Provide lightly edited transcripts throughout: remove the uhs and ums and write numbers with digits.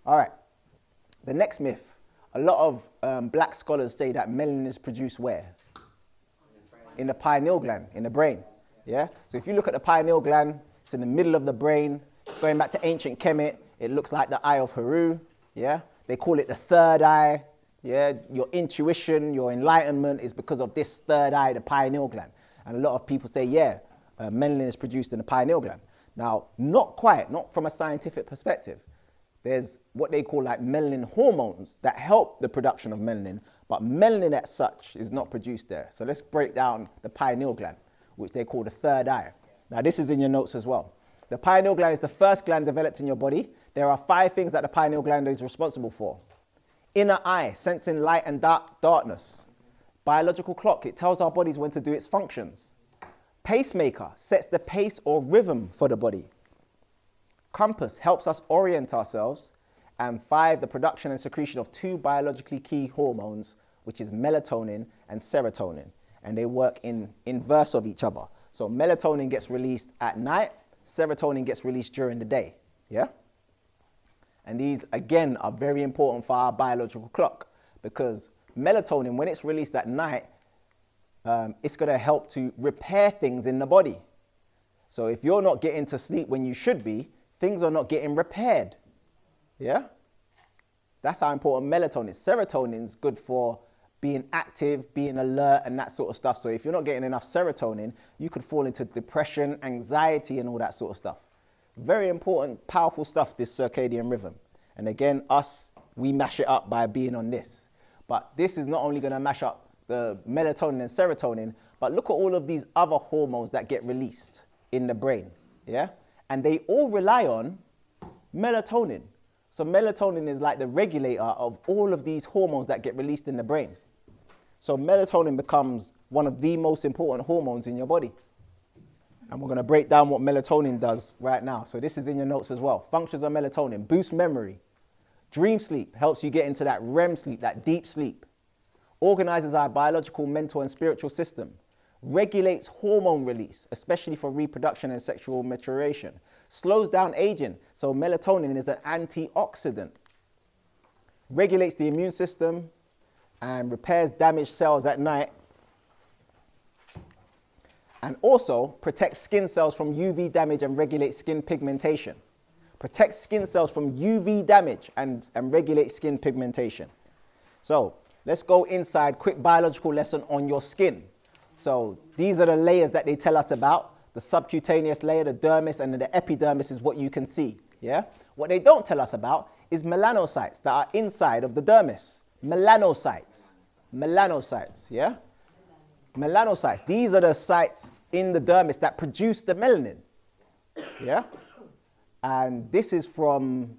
All right. The next myth. A lot of black scholars say that melanin is produced where? In the pineal gland, in the brain. Yeah? So if you look at the pineal gland, it's in the middle of the brain. Going back to ancient Kemet, it looks like the eye of Haru. Yeah? They call it the third eye. Yeah? Your intuition, your enlightenment is because of this third eye, the pineal gland. And a lot of people say, yeah, melanin is produced in the pineal gland. Now, not quite, not from a scientific perspective. There's what they call like melanin hormones that help the production of melanin, but melanin as such is not produced there. So let's break down the pineal gland, which they call the third eye. Now, this is in your notes as well. The pineal gland is the first gland developed in your body. There are 5 things that the pineal gland is responsible for. Inner eye, sensing light and darkness. Biological clock, it tells our bodies when to do its functions. Pacemaker, sets the pace or rhythm for the body. Compass, helps us orient ourselves. And 5, the production and secretion of 2 biologically key hormones, which is melatonin and serotonin. And they work in inverse of each other. So melatonin gets released at night, serotonin gets released during the day. Yeah? And these, again, are very important for our biological clock, because melatonin, when it's released at night, it's going to help to repair things in the body. So if you're not getting to sleep when you should be, things are not getting repaired. Yeah? That's how important melatonin is. Serotonin is good for being active, being alert, and that sort of stuff. So if you're not getting enough serotonin, you could fall into depression, anxiety, and all that sort of stuff. Very important, powerful stuff, this circadian rhythm. And again, we mash it up by being on this. But this is not only going to mash up the melatonin and serotonin, but look at all of these other hormones that get released in the brain. Yeah? And they all rely on melatonin. So melatonin is like the regulator of all of these hormones that get released in the brain. So melatonin becomes one of the most important hormones in your body. And we're going to break down what melatonin does right now. So this is in your notes as well. Functions of melatonin: boost memory. Dream sleep helps you get into that REM sleep, that deep sleep. Organizes our biological, mental, and spiritual system. Regulates hormone release, especially for reproduction and sexual maturation. Slows down aging, so melatonin is an antioxidant. Regulates the immune system and repairs damaged cells at night. And also protects skin cells from UV damage and regulates skin pigmentation. Protects skin cells from UV damage and regulates skin pigmentation. So let's go inside, quick biological lesson on your skin. So these are the layers that they tell us about. The subcutaneous layer, the dermis, and the epidermis is what you can see. Yeah? What they don't tell us about is melanocytes that are inside of the dermis. Melanocytes. Melanocytes, yeah? Melanocytes. These are the sites in the dermis that produce the melanin. Yeah? And this is from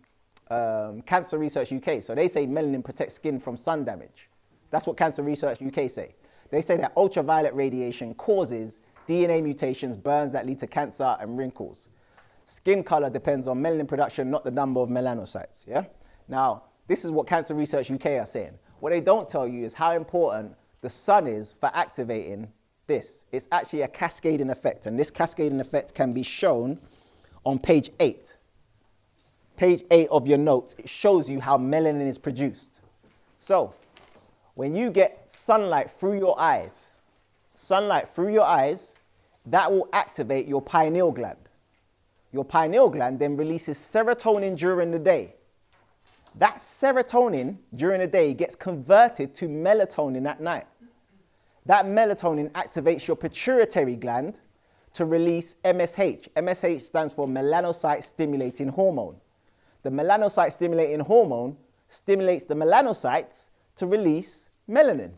Cancer Research UK. So they say melanin protects skin from sun damage. That's what Cancer Research UK say. They say that ultraviolet radiation causes DNA mutations, burns that lead to cancer and wrinkles. Skin color depends on melanin production, not the number of melanocytes. Yeah? Now, this is what Cancer Research UK are saying. What they don't tell you is how important the sun is for activating this. It's actually a cascading effect, and this cascading effect can be shown on page 8. Page 8 of your notes, it shows you how melanin is produced. So, when you get sunlight through your eyes, that will activate your pineal gland. Your pineal gland then releases serotonin during the day. That serotonin during the day gets converted to melatonin at night. That melatonin activates your pituitary gland to release MSH. MSH stands for melanocyte stimulating hormone. The melanocyte stimulating hormone stimulates the melanocytes to release melanin.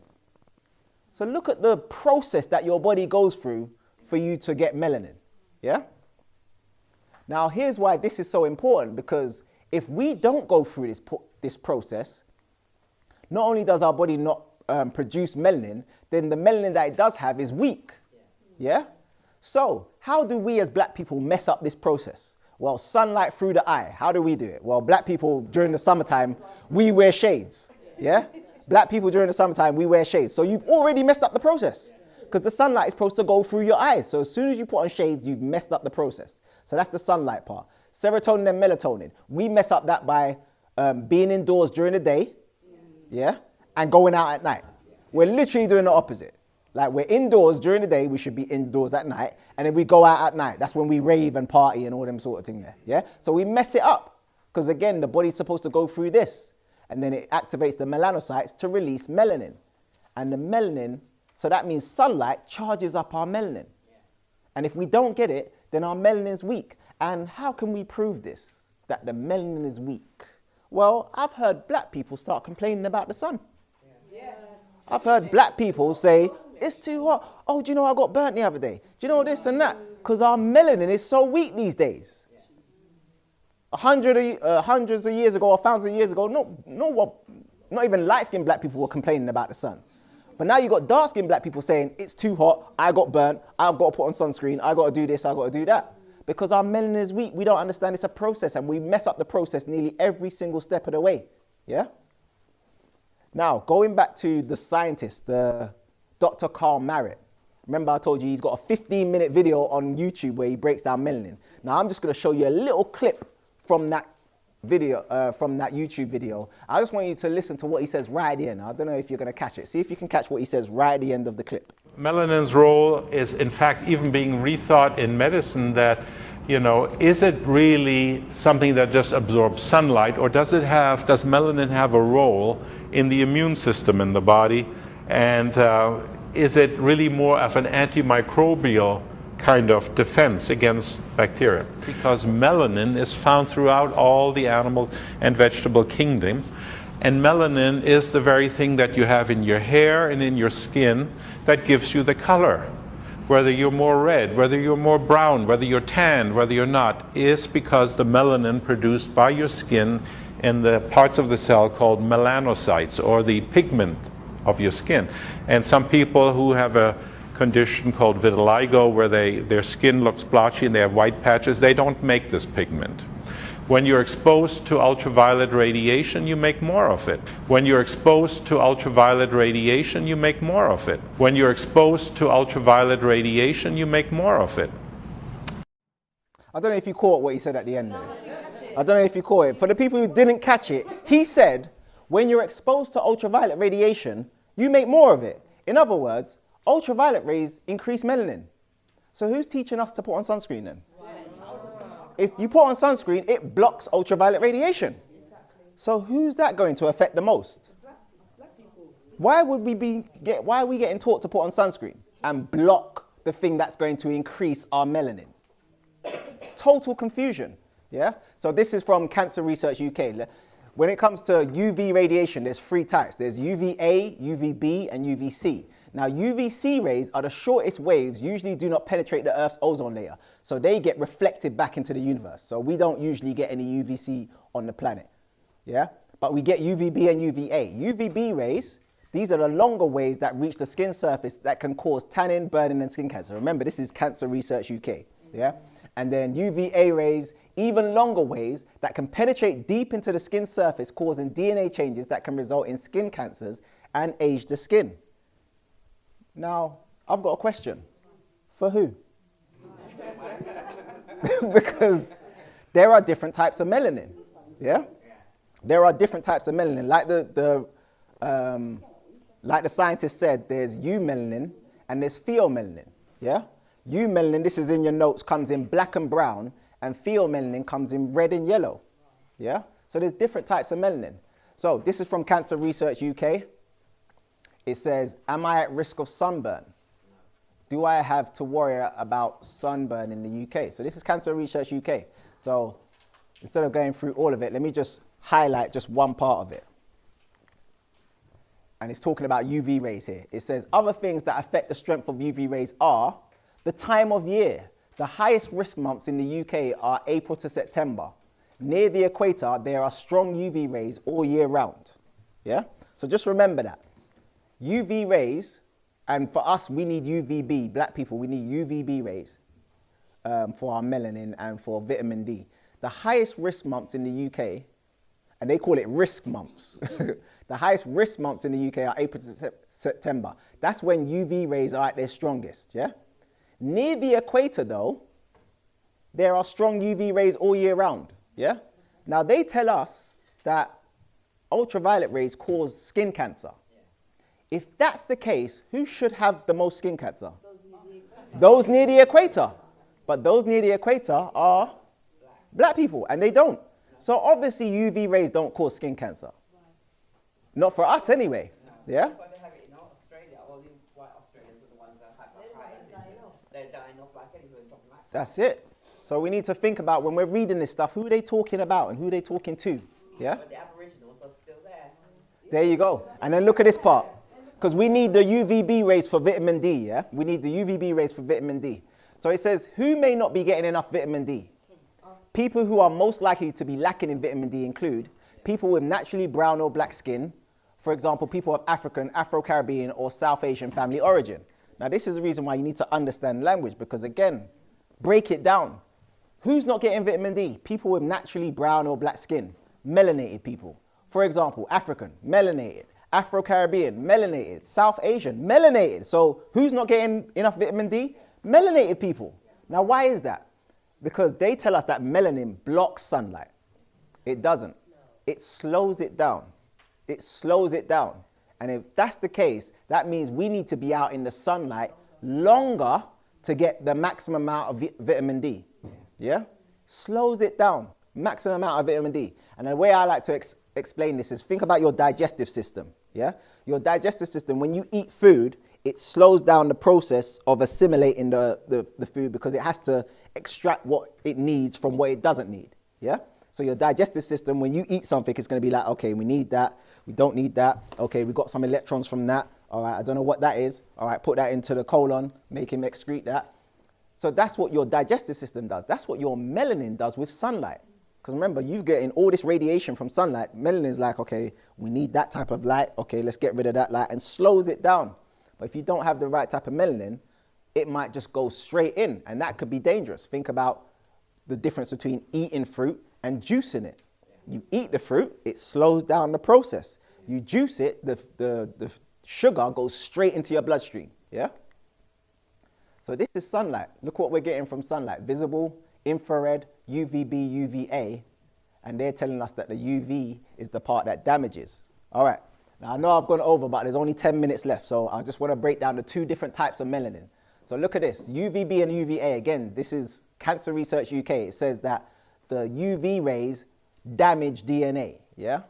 So look at the process that your body goes through for you to get melanin. Yeah? Now here's why this is so important, because if we don't go through this process, not only does our body not produce melanin, then the melanin that it does have is weak. Yeah? So how do we as black people mess up this process? Well, sunlight through the eye. How do we do it? Well, black people during the summertime, we wear shades. Yeah? Black people during the summertime, we wear shades. So you've already messed up the process, because the sunlight is supposed to go through your eyes. So as soon as you put on shades, you've messed up the process. So that's the sunlight part. Serotonin and melatonin. We mess up that by being indoors during the day, yeah, and going out at night. We're literally doing the opposite. Like, we're indoors during the day, we should be indoors at night, and then we go out at night. That's when we rave and party and all them sort of thing there, yeah? So we mess it up, because again, the body's supposed to go through this, and then it activates the melanocytes to release melanin. And the melanin, so that means sunlight charges up our melanin. And if we don't get it, then our melanin's weak. And how can we prove this, that the melanin is weak? Well, I've heard black people start complaining about the sun. Yes. I've heard black people say, it's too hot. Oh, do you know I got burnt the other day? Do you know this and that? Because our melanin is so weak these days. Hundreds of years ago or thousands of years ago, not even light-skinned black people were complaining about the sun. But now you've got dark-skinned black people saying, it's too hot, I got burnt, I've got to put on sunscreen, I got to do this, I got to do that. Because our melanin is weak, we don't understand it's a process, and we mess up the process nearly every single step of the way. Yeah? Now, going back to the scientist, the Dr. Carl Merritt. Remember I told you he's got a 15-minute video on YouTube where he breaks down melanin. Now I'm just going to show you a little clip from that video, from that YouTube video. I just want you to listen to what he says right at the end. I don't know if you're going to catch it. See if you can catch what he says right at the end of the clip. Melanin's role is, in fact, even being rethought in medicine, that, you know, is it really something that just absorbs sunlight, or does melanin have a role in the immune system in the body? And is it really more of an antimicrobial kind of defense against bacteria? Because melanin is found throughout all the animal and vegetable kingdom. And melanin is the very thing that you have in your hair and in your skin that gives you the color. Whether you're more red, whether you're more brown, whether you're tanned, whether you're not, is because the melanin produced by your skin in the parts of the cell called melanocytes, or the pigment of your skin. And some people who have a condition called vitiligo, where their skin looks blotchy and they have white patches, they don't make this pigment. When you're exposed to ultraviolet radiation, you make more of it. When you're exposed to ultraviolet radiation, you make more of it. When you're exposed to ultraviolet radiation, you make more of it. I don't know if you caught what he said at the end there. I don't know if you caught it. For the people who didn't catch it, he said, when you're exposed to ultraviolet radiation, you make more of it. In other words, ultraviolet rays increase melanin. So who's teaching us to put on sunscreen then? If you put on sunscreen, it blocks ultraviolet radiation. So who's that going to affect the most? Why are we getting taught to put on sunscreen and block the thing that's going to increase our melanin? Total confusion. Yeah? So this is from Cancer Research UK. When it comes to UV radiation, there's 3 types. There's UVA, UVB, and UVC. Now, UVC rays are the shortest waves, usually do not penetrate the Earth's ozone layer. So they get reflected back into the universe. So we don't usually get any UVC on the planet. Yeah? But we get UVB and UVA. UVB rays, these are the longer waves that reach the skin surface that can cause tanning, burning, and skin cancer. Remember, this is Cancer Research UK. Yeah? And then UVA rays, even longer waves that can penetrate deep into the skin surface, causing DNA changes that can result in skin cancers and age the skin. Now, I've got a question. For who? Because there are different types of melanin. Yeah? There are different types of melanin. Like the scientist said, there's eumelanin and there's pheomelanin. Yeah? Eumelanin, this is in your notes, comes in black and brown, and pheomelanin comes in red and yellow. Yeah? So there's different types of melanin. So this is from Cancer Research UK. It says, am I at risk of sunburn? Do I have to worry about sunburn in the UK? So this is Cancer Research UK. So instead of going through all of it, let me just highlight just one part of it. And it's talking about UV rays here. It says, other things that affect the strength of UV rays are the time of year. The highest risk months in the UK are April to September. Near the equator, there are strong UV rays all year round. Yeah? So just remember that. UV rays, and for us, we need UVB. Black people, we need UVB rays for our melanin and for vitamin D. The highest risk months in the UK, and they call it risk months. The highest risk months in the UK are April to September. That's when UV rays are at their strongest, yeah? Near the equator, though, there are strong UV rays all year round, yeah? Now, they tell us that ultraviolet rays cause skin cancer. If that's the case, who should have the most skin cancer? Those near the equator. But those near the equator are black people, and they don't. So obviously UV rays don't cause skin cancer. Not for us anyway. Yeah? That's why they have it in Australia. All the white Australians are the ones that have they're dying off like anything. That's it. So we need to think about when we're reading this stuff, who are they talking about and who are they talking to? Yeah? But the Aboriginals are still there. There you go. And then look at this part. Because we need the UVB rays for vitamin D, yeah? We need the UVB rays for vitamin D. So it says, who may not be getting enough vitamin D? People who are most likely to be lacking in vitamin D include people with naturally brown or black skin, for example, people of African, Afro-Caribbean, or South Asian family origin. Now, this is the reason why you need to understand language, because again, break it down. Who's not getting vitamin D? People with naturally brown or black skin, melanated people. For example, African, melanated. Afro-Caribbean, melanated. South Asian, melanated. So who's not getting enough vitamin D? Melanated people. Now, why is that? Because they tell us that melanin blocks sunlight. It doesn't. It slows it down. It slows it down. And if that's the case, that means we need to be out in the sunlight longer to get the maximum amount of vitamin D. Yeah? Slows it down. Maximum amount of vitamin D. And the way I like to explain this is think about your digestive system. Yeah? Your digestive system, when you eat food, it slows down the process of assimilating the food because it has to extract what it needs from what it doesn't need. Yeah? So your digestive system, when you eat something, it's going to be like, okay, we need that. We don't need that. Okay, we got some electrons from that. All right, I don't know what that is. All right, put that into the colon, make him excrete that. So that's what your digestive system does. That's what your melanin does with sunlight. Because remember, you're getting all this radiation from sunlight. Melanin is like, okay, we need that type of light. Okay, let's get rid of that light, and slows it down. But if you don't have the right type of melanin, it might just go straight in, and that could be dangerous. Think about the difference between eating fruit and juicing it. You eat the fruit, it slows down the process. You juice it, the sugar goes straight into your bloodstream. Yeah? So this is sunlight. Look what we're getting from sunlight. Visible, infrared, UVB, UVA. And they're telling us that the UV is the part that damages. All right. Now, I know I've gone over, but there's only 10 minutes left. So I just want to break down the two different types of melanin. So look at this. UVB and UVA. Again, this is Cancer Research UK. It says that the UV rays damage DNA. Yeah?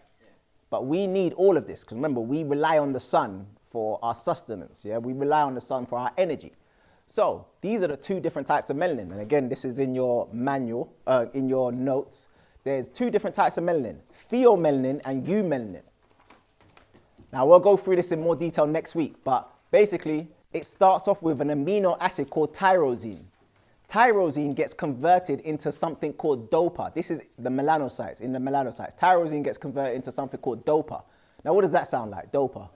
But we need all of this. Because remember, we rely on the sun for our sustenance. Yeah? We rely on the sun for our energy. So these are the two different types of melanin. And again, this is in your manual, in your notes. There's two different types of melanin, pheomelanin and eumelanin. Now we'll go through this in more detail next week, but basically it starts off with an amino acid called tyrosine. Tyrosine gets converted into something called dopa. This is the melanocytes, in the melanocytes. Tyrosine gets converted into something called dopa. Now what does that sound like, dopa?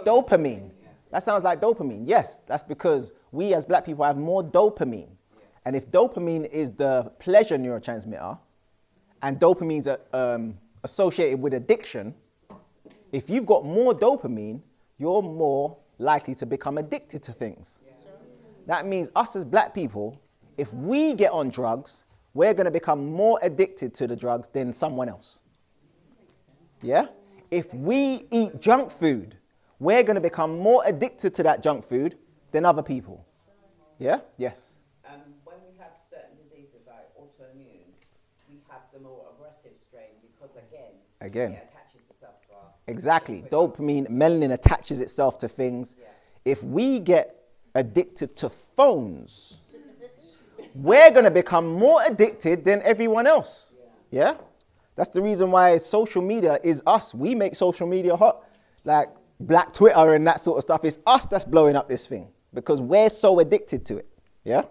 Dopamine. That sounds like dopamine. Yes, that's because we as black people have more dopamine. And if dopamine is the pleasure neurotransmitter, and dopamine is associated with addiction, if you've got more dopamine, you're more likely to become addicted to things. That means us as black people, if we get on drugs, we're going to become more addicted to the drugs than someone else. Yeah? If we eat junk food, we're going to become more addicted to that junk food than other people. Yeah? Yes. When we have certain diseases like autoimmune, we have the more aggressive strain because again. It attaches itself to our... Exactly. Dopamine, melanin attaches itself to things. Yeah. If we get addicted to phones, we're going to become more addicted than everyone else. Yeah? That's the reason why social media is us. We make social media hot. Like Black Twitter and that sort of stuff. It's us that's blowing up this thing because we're so addicted to it. Yeah?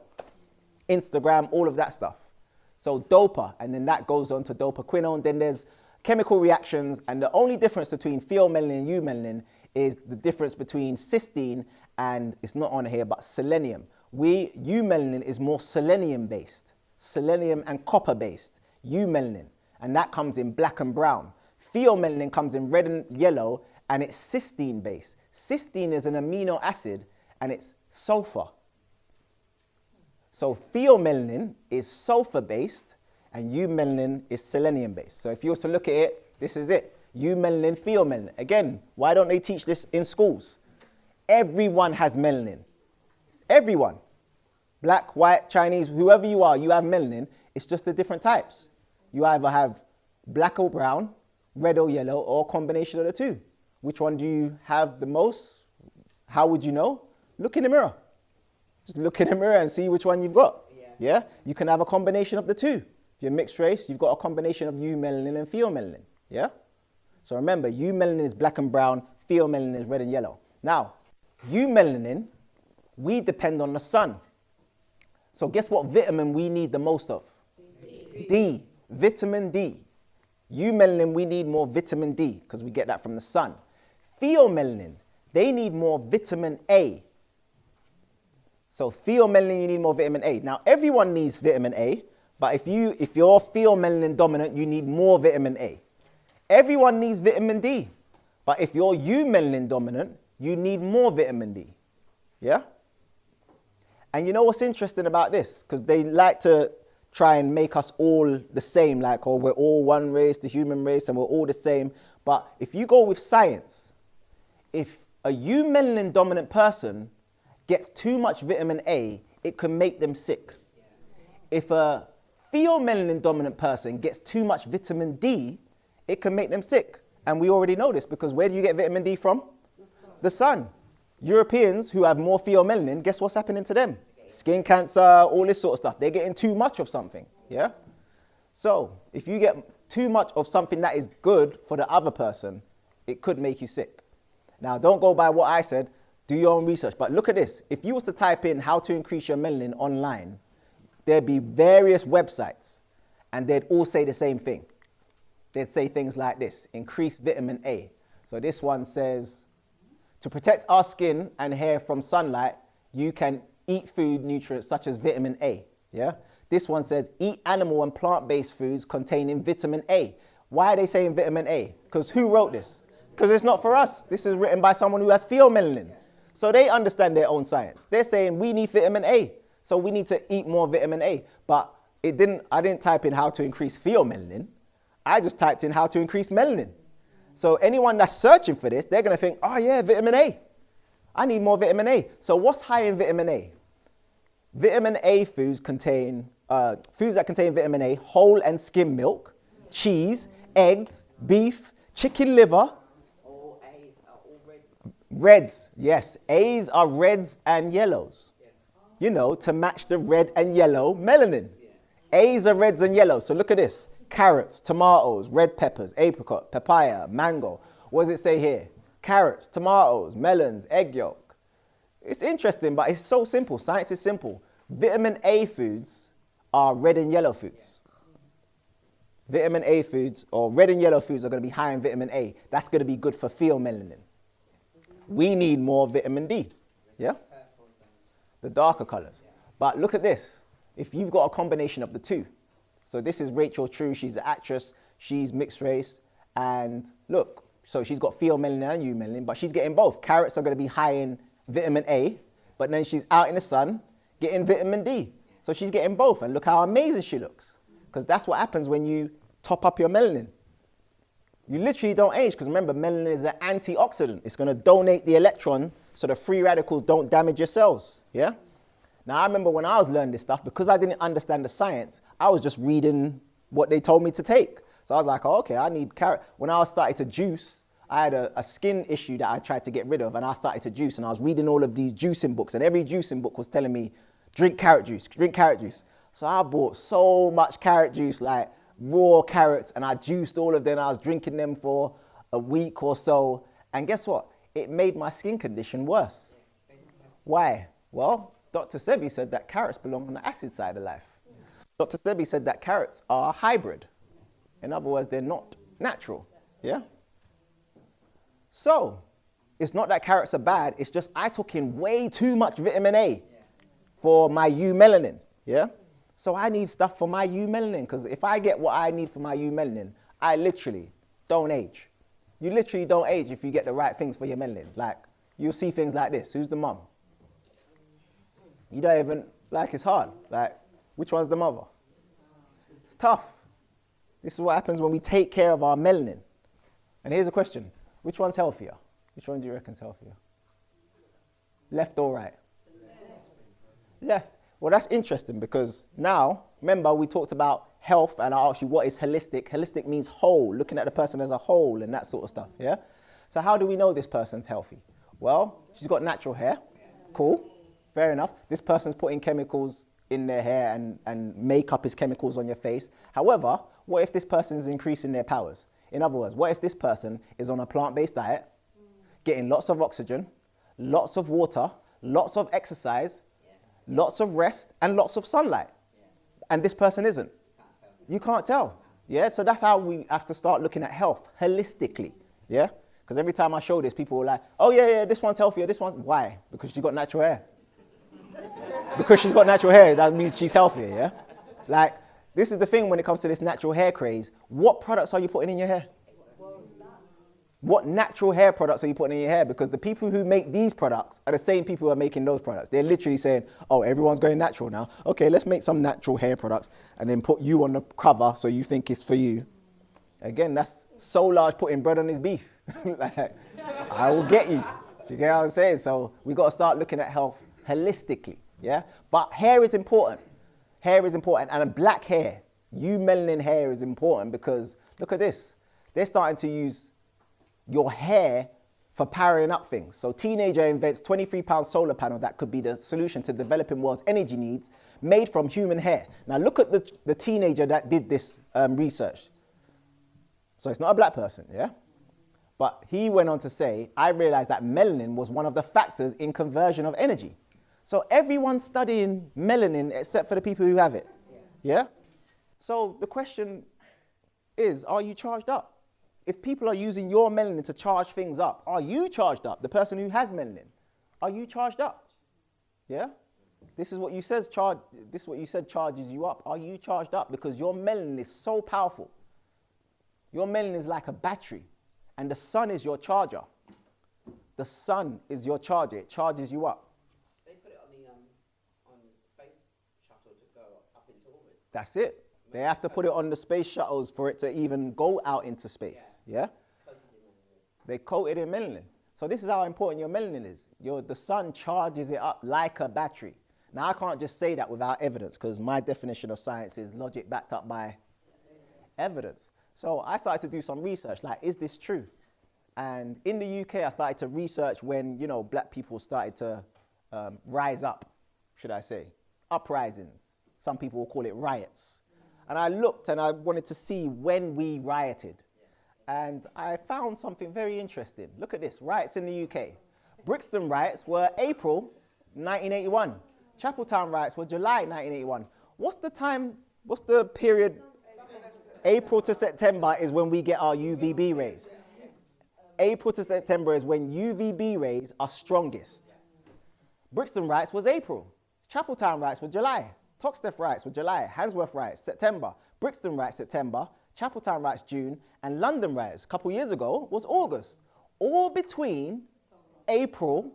Instagram, all of that stuff. So dopa, and then that goes on to dopaquinone. Then there's chemical reactions, and the only difference between pheomelanin and eumelanin is the difference between cysteine and, it's not on here, but selenium. Eumelanin is more selenium-based, selenium and copper-based, eumelanin, and that comes in black and brown. Pheomelanin comes in red and yellow, and it's cysteine-based. Cysteine is an amino acid, and it's sulfur. So pheomelanin is sulfur-based, and eumelanin is selenium-based. So if you were to look at it, this is it. eumelanin, pheomelanin. Again, why don't they teach this in schools? Everyone has melanin. Everyone. Black, white, Chinese, whoever you are, you have melanin. It's just the different types. You either have black or brown, red or yellow, or a combination of the two. Which one do you have the most? How would you know? Look in the mirror. Just look in the mirror and see which one you've got. Yeah? You can have a combination of the two. If you're mixed race, you've got a combination of eumelanin and pheomelanin. Yeah? So remember, eumelanin is black and brown, pheomelanin is red and yellow. Now, eumelanin, we depend on the sun. So guess what vitamin we need the most of? D. Vitamin D. Eumelanin, we need more vitamin D because we get that from the sun. Pheomelanin, they need more vitamin A. So pheomelanin, you need more vitamin A. Now, everyone needs vitamin A, but if you're pheomelanin dominant, you need more vitamin A. Everyone needs vitamin D, but if you're eumelanin dominant, you need more vitamin D. Yeah? And you know what's interesting about this? Because they like to try and make us all the same, like, oh, we're all one race, the human race, and we're all the same. But if you go with science, if a eumelanin dominant person gets too much vitamin A, it can make them sick. If a pheomelanin dominant person gets too much vitamin D, it can make them sick. And we already know this because where do you get vitamin D from? The sun. Europeans who have more pheomelanin, guess what's happening to them? Skin cancer, all this sort of stuff. They're getting too much of something, yeah? So if you get too much of something that is good for the other person, it could make you sick. Now, don't go by what I said. Do your own research. But look at this. If you was to type in how to increase your melanin online, there'd be various websites, and they'd all say the same thing. They'd say things like this: increase vitamin A. So this one says, to protect our skin and hair from sunlight, you can eat food nutrients such as vitamin A. Yeah. This one says, eat animal and plant-based foods containing vitamin A. Why are they saying vitamin A? Because who wrote this? Because it's not for us. This is written by someone who has pheomelanin. So they understand their own science. They're saying we need vitamin A, so we need to eat more vitamin A. But I didn't type in how to increase pheomelanin. I just typed in how to increase melanin. So anyone that's searching for this, they're going to think, oh yeah, vitamin A. I need more vitamin A. So what's high in vitamin A? Vitamin A foods contain, foods that contain vitamin A, whole and skim milk, cheese, eggs, beef, chicken liver. All A's are all reds. Reds, yes. A's are reds and yellows. Yeah. You know, to match the red and yellow melanin. Yeah. A's are reds and yellows. So look at this. Carrots, tomatoes, red peppers, apricot, papaya, mango. What does it say here? Carrots, tomatoes, melons, egg yolk. It's interesting, but it's so simple. Science is simple. Vitamin A foods are red and yellow foods. Vitamin A foods or red and yellow foods are going to be high in vitamin A. That's going to be good for pheomelanin. We need more vitamin D. Yeah? The darker colors. But look at this. If you've got a combination of the two. So this is Rachel True. She's an actress. She's mixed race. And look, so she's got pheomelanin and eumelanin, but she's getting both. Carrots are going to be high in vitamin A, but then she's out in the sun getting vitamin D. So she's getting both. And look how amazing she looks. Because that's what happens when you top up your melanin. You literally don't age, because remember, melanin is an antioxidant. It's going to donate the electron so the free radicals don't damage your cells. Yeah? Now, I remember when I was learning this stuff, because I didn't understand the science, I was just reading what they told me to take. So I was like, oh, okay, I need carrot. When I started to juice, I had a skin issue that I tried to get rid of, and I started to juice, and I was reading all of these juicing books, and every juicing book was telling me, drink carrot juice, drink carrot juice. So I bought so much carrot juice, like raw carrots, and I juiced all of them. I was drinking them for a week or so, and guess what? It made my skin condition worse. Why? Well, Dr. Sebi said that carrots belong on the acid side of life. Dr. Sebi said that carrots are hybrid. In other words, they're not natural. Yeah? So, it's not that carrots are bad, it's just I took in way too much vitamin A for my eumelanin. Yeah? So I need stuff for my eumelanin, because if I get what I need for my eumelanin, I literally don't age. You literally don't age if you get the right things for your melanin. Like, you'll see things like this. Who's the mum? You don't even, like, it's hard. Like, which one's the mother? It's tough. This is what happens when we take care of our melanin. And here's a question. Which one's healthier? Which one do you reckon's healthier? Left or right? Left. Well, that's interesting because now, remember, we talked about health and I asked you what is holistic. Holistic means whole, looking at the person as a whole and that sort of stuff, yeah? So how do we know this person's healthy? Well, she's got natural hair. Cool. Fair enough. This person's putting chemicals in their hair and makeup is chemicals on your face. However, what if this person is increasing their powers? In other words, what if this person is on a plant-based diet, getting lots of oxygen, lots of water, lots of exercise, lots of rest, and lots of sunlight, and this person isn't? You can't tell. Yeah, so that's how we have to start looking at health holistically. Yeah, because every time I show this, people are like, oh yeah, this one's healthier, this one's... Why? Because she's got natural hair. Because she's got natural hair, that means she's healthier, yeah? Like, this is the thing when it comes to this natural hair craze. What products are you putting in your hair? What natural hair products are you putting in your hair? Because the people who make these products are the same people who are making those products. They're literally saying, oh, everyone's going natural now. Okay, let's make some natural hair products and then put you on the cover so you think it's for you. Again, that's so large putting bread on his beef. Like, I will get you. Do you get what I'm saying? So we got to start looking at health holistically, yeah? But hair is important. Hair is important. And black hair, melanin hair is important because look at this. They're starting to use your hair for powering up things. So teenager invents 23-pound solar panel that could be the solution to developing world's energy needs made from human hair. Now look at the teenager that did this research. So it's not a black person, yeah? But he went on to say, I realized that melanin was one of the factors in conversion of energy. So everyone's studying melanin except for the people who have it, yeah? So the question is, are you charged up? If people are using your melanin to charge things up, are you charged up? The person who has melanin, are you charged up? Yeah? This is what you said charges you up. Are you charged up? Because your melanin is so powerful. Your melanin is like a battery, and the sun is your charger. The sun is your charger. It charges you up. They put it on space shuttle to go up into orbit. That's it. They have to put it on the space shuttles for it to even go out into space, yeah? They coated in melanin. So this is how important your melanin is. The sun charges it up like a battery. Now, I can't just say that without evidence because my definition of science is logic backed up by evidence. So I started to do some research, like, is this true? And in the UK, I started to research when, black people started to rise up, should I say, uprisings. Some people will call it riots. And I looked and I wanted to see when we rioted. And I found something very interesting. Look at this, riots in the UK. Brixton riots were April 1981. Chapeltown riots were July 1981. What's the period? April to September is when we get our UVB rays. April to September is when UVB rays are strongest. Brixton riots was April. Chapeltown riots were July. Toxteth riots were July, Handsworth riots, September, Brixton riots, September, Chapeltown riots, June, and London riots, a couple years ago, was August. All between April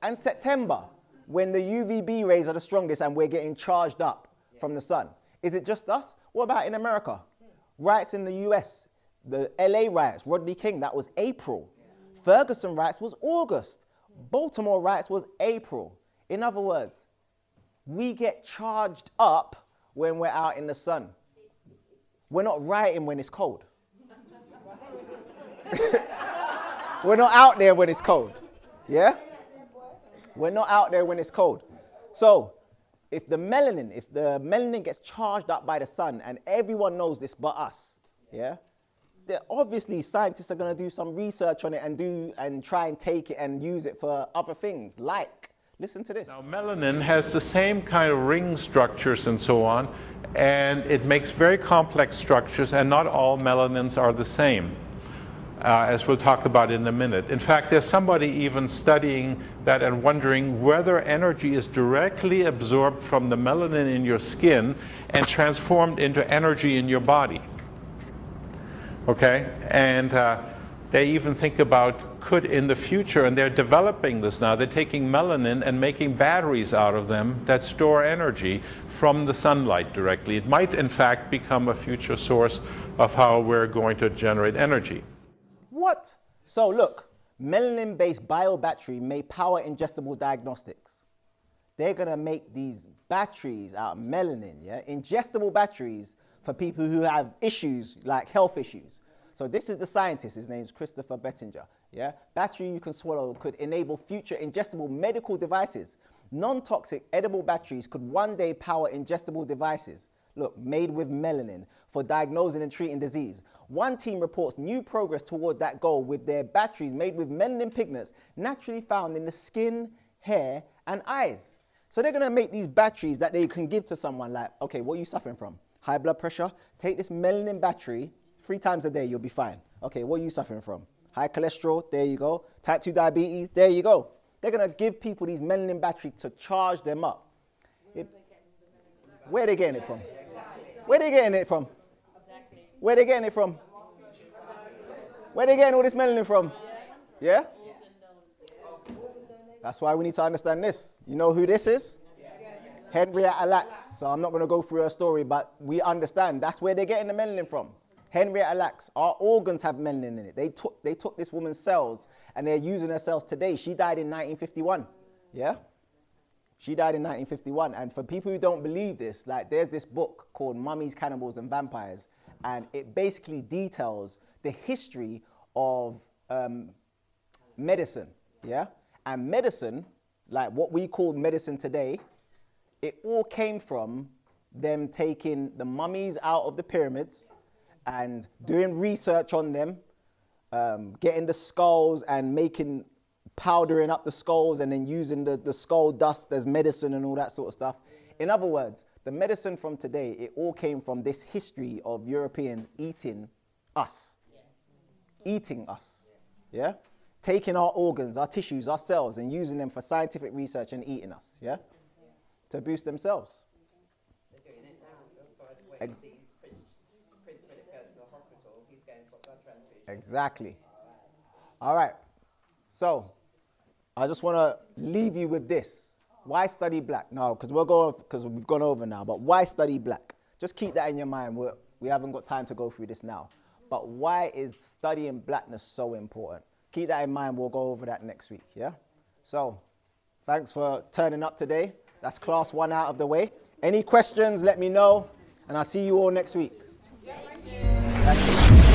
and September, when the UVB rays are the strongest and we're getting charged up from the sun. Is it just us? What about in America? Riots in the US, the LA riots, Rodney King, that was April. Ferguson riots was August. Baltimore riots was April. In other words, we get charged up when we're out in the sun. We're not rioting when it's cold. We're not out there when it's cold. Yeah? We're not out there when it's cold. So, if the melanin gets charged up by the sun, and everyone knows this but us, yeah? Obviously, scientists are going to do some research on it and try and take it and use it for other things, like, listen to this. Now, melanin has the same kind of ring structures and so on, and it makes very complex structures, and not all melanins are the same, as we'll talk about in a minute. In fact, there's somebody even studying that and wondering whether energy is directly absorbed from the melanin in your skin and transformed into energy in your body. Okay? And they even think about could in the future, and they're developing this now, they're taking melanin and making batteries out of them that store energy from the sunlight directly. It might in fact become a future source of how we're going to generate energy. What? What? So look, melanin-based biobattery may power ingestible diagnostics. They're going to make these batteries out of melanin, yeah? Ingestible batteries for people who have issues, like health issues. So this is the scientist, his name's Christopher Bettinger, yeah? Battery you can swallow could enable future ingestible medical devices. Non-toxic edible batteries could one day power ingestible devices, look, made with melanin for diagnosing and treating disease. One team reports new progress toward that goal with their batteries made with melanin pigments naturally found in the skin, hair, and eyes. So they're gonna make these batteries that they can give to someone like, okay, what are you suffering from? High blood pressure? Take this melanin battery 3 times a day, you'll be fine. Okay, what are you suffering from? High cholesterol, there you go. Type 2 diabetes, there you go. They're gonna give people these melanin batteries to charge them up. Where are they getting it from? Where are they getting it from? Where are they getting it from? Where are they getting all this melanin from? Yeah? That's why we need to understand this. You know who this is? Henrietta Lacks. So I'm not going to go through her story, but we understand that's where they're getting the melanin from. Henrietta Lacks. Our organs have melanin in it. They took this woman's cells and they're using her cells today. She died in 1951. Yeah? She died in 1951. And for people who don't believe this, like there's this book called Mummies, Cannibals and Vampires. And it basically details the history of medicine. Yeah? And medicine, like what we call medicine today, it all came from them taking the mummies out of the pyramids and doing research on them, getting the skulls and powdering up the skulls and then using the skull dust as medicine and all that sort of stuff. In other words, the medicine from today, it all came from this history of Europeans eating us. Eating us, yeah? Taking our organs, our tissues, our cells, and using them for scientific research and eating us, yeah? To boost themselves. They're doing it now. So when you see Prince Philip goes to the hospital, he's going for blood transfusion. Exactly. All right. So, I just want to leave you with this. Why study black? No, because we've gone over now, but why study black? Just keep that in your mind. We haven't got time to go through this now. But why is studying blackness so important? Keep that in mind. We'll go over that next week, yeah? So, thanks for turning up today. That's class 1 out of the way. Any questions, let me know, and I'll see you all next week. Thank you.